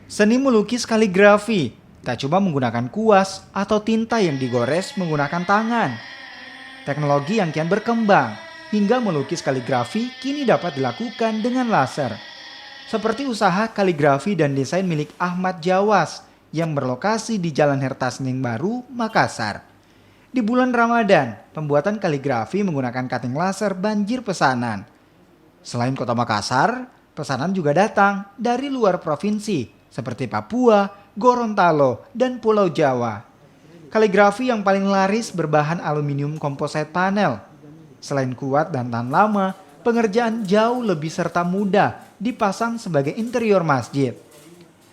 Seni melukis kaligrafi tak cuma menggunakan kuas atau tinta yang digores menggunakan tangan. Teknologi yang kian berkembang hingga melukis kaligrafi kini dapat dilakukan dengan laser. Seperti usaha kaligrafi dan desain milik Ahmad Jawas yang berlokasi di Jalan Herta Sening Baru, Makassar. Di bulan Ramadan, pembuatan kaligrafi menggunakan cutting laser banjir pesanan. Selain kota Makassar, pesanan juga datang dari luar provinsi seperti Papua, Gorontalo, dan Pulau Jawa. Kaligrafi yang paling laris berbahan aluminium composite panel. Selain kuat dan tahan lama, pengerjaan jauh lebih serta mudah dipasang sebagai interior masjid.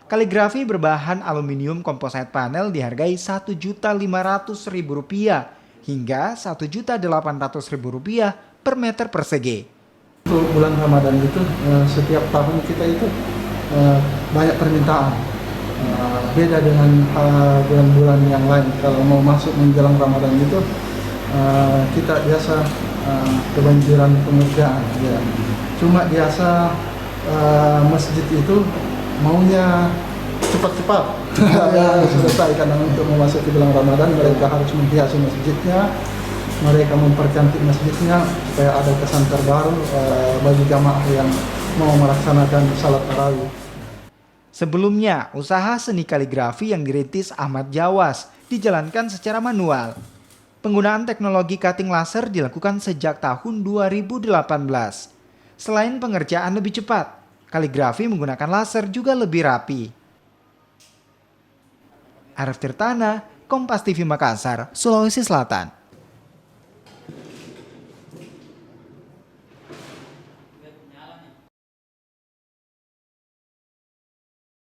Kaligrafi berbahan aluminium composite panel dihargai Rp1.500.000 hingga Rp1.800.000 per meter persegi. Untuk bulan Ramadan itu setiap tahun kita itu banyak permintaan. Beda dengan bulan-bulan yang lain. Kalau mau masuk menjelang Ramadan itu kita biasa kebanjiran pengerjaan. Ya. Cuma biasa masjid itu maunya cepat-cepat selesai karena untuk memasuki bulan Ramadan mereka harus menghiasi masjidnya, mereka mempercantik masjidnya supaya ada kesan terbaru bagi jamaah yang mau melaksanakan salat tarawih. Sebelumnya, usaha seni kaligrafi yang dirintis Ahmad Jawas dijalankan secara manual. Penggunaan teknologi cutting laser dilakukan sejak tahun 2018. Selain pengerjaan lebih cepat, kaligrafi menggunakan laser juga lebih rapi. Arif Tirtana, Kompas TV Makassar, Sulawesi Selatan.